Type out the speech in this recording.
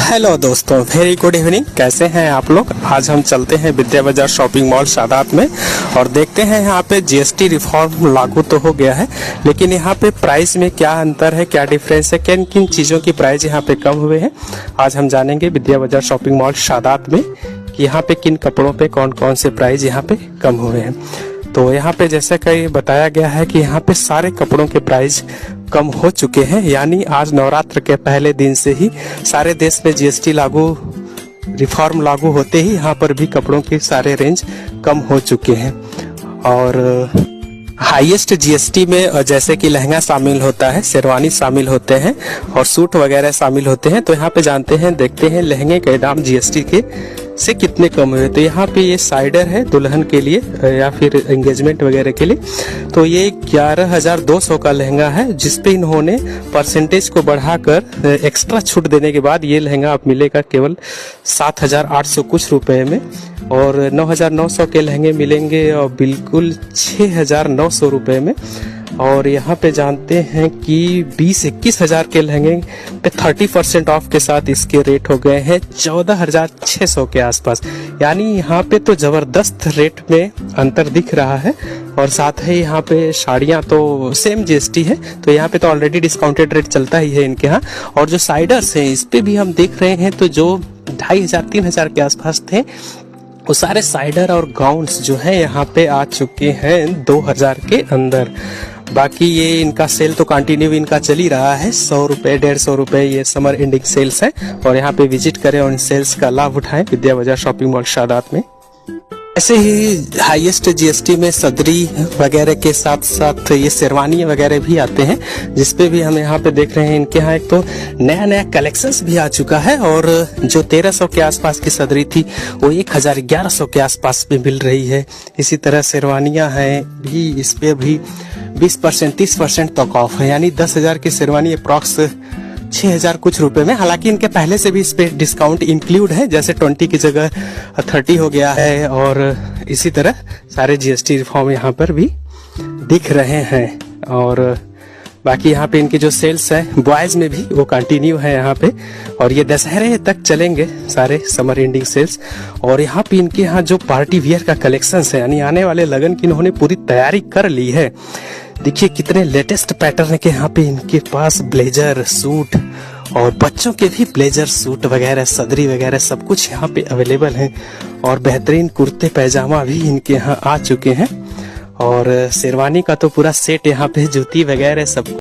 Hello दोस्तों, very good evening. कैसे हैं आप लोग? आज हम चलते हैं विद्या बाजार शॉपिंग मॉल सादात में और देखते हैं यहाँ पे जीएसटी रिफॉर्म लागू तो हो गया है, लेकिन यहाँ पे प्राइस में क्या अंतर है, क्या डिफरेंस है, किन किन चीज़ों की प्राइस यहाँ पे कम हुए हैं। आज हम जानेंगे विद्या बाजार शॉपिंग मॉल सादात में कि यहाँ पे किन कपड़ों पे कौन कौन से प्राइस यहाँ पे कम हुए हैं। तो यहाँ पे जैसे कि बताया गया है कि यहाँ पे सारे कपड़ों के प्राइस कम हो चुके हैं, यानी आज नवरात्र के पहले दिन से ही सारे देश में जीएसटी रिफॉर्म लागू होते ही यहाँ पर भी कपड़ों के सारे रेंज कम हो चुके हैं। और हाईएस्ट जीएसटी में जैसे कि लहंगा शामिल होता है, शेरवानी शामिल होते हैं और सूट वगैरह शामिल होते हैं। तो यहाँ पे जानते हैं, देखते हैं लहंगे के दाम जीएसटी के से कितने कम हुए। तो यहाँ पे ये साइडर है दुल्हन के लिए या फिर एंगेजमेंट वगैरह के लिए। तो ये 11,200 का लहंगा है, जिसपे इन्होंने परसेंटेज को बढ़ाकर एक्स्ट्रा छूट देने के बाद ये लहंगा आप मिलेगा केवल 7,800 कुछ रुपए में, और 9,900 के लहंगे मिलेंगे और बिल्कुल 6,900 रुपए में। और यहाँ पे जानते हैं कि 20-21 हजार के लहंगे पे 30% ऑफ के साथ इसके रेट हो गए हैं 14,600 के आसपास। यानी यहाँ पे तो जबरदस्त रेट में अंतर दिख रहा है। और साथ ही यहाँ पे साड़ियाँ तो सेम जीएसटी है, तो यहाँ पे तो ऑलरेडी डिस्काउंटेड रेट चलता ही है इनके यहाँ। और जो साइडर्स हैं इस पे भी हम देख रहे हैं, तो जो 2,500-3,000 के आसपास थे वो सारे साइडर और गाउन्स जो है यहाँ पे आ चुके हैं 2,000 के अंदर। बाकी ये इनका सेल तो कंटिन्यू इनका चल ही रहा है, 100 रुपए 150 रुपए ये समर एंडिंग सेल्स है। और यहाँ पे विजिट करें और इन सेल्स का लाभ उठाएं विद्या बाजार शॉपिंग मॉल सादात में। ऐसे ही हाईएस्ट जीएसटी में सदरी वगैरह के साथ साथ ये शेरवानी वगैरह भी आते हैं, जिसपे भी हम यहाँ पे देख रहे हैं इनके यहाँ एक तो नया नया कलेक्शंस भी आ चुका है। और जो 1,300 के आसपास की सदरी थी वो 1,1100 के आसपास भी मिल रही है। इसी तरह शेरवानियाँ हैं भी, इस पे भी 20% 30% तक ऑफ है, यानी 10,000 की शेरवानी अप्रॉक्स 6,000 कुछ रुपए में। हालांकि इनके पहले से भी इस पे डिस्काउंट इंक्लूड है, जैसे 20 की जगह 30 हो गया है। और इसी तरह सारे जीएसटी रिफॉर्म यहाँ पर भी दिख रहे हैं। और बाकी यहाँ पे इनके जो सेल्स है बॉयज में भी वो कंटिन्यू है यहाँ पे, और ये दशहरे तक चलेंगे सारे समर एंडिंग सेल्स। और यहाँ पे इनके यहाँ जो पार्टी वियर का कलेक्शन है, यानी आने वाले लगन की इन्होंने पूरी तैयारी कर ली है। देखिए कितने लेटेस्ट पैटर्न के यहाँ पे इनके पास ब्लेजर सूट और बच्चों के भी ब्लेजर सूट वगैरह सदरी वगैरह सब कुछ यहाँ पे अवेलेबल है। और बेहतरीन कुर्ते पैजामा भी इनके यहाँ आ चुके हैं। और शेरवानी का तो पूरा सेट यहाँ पे जूती वगैरह सब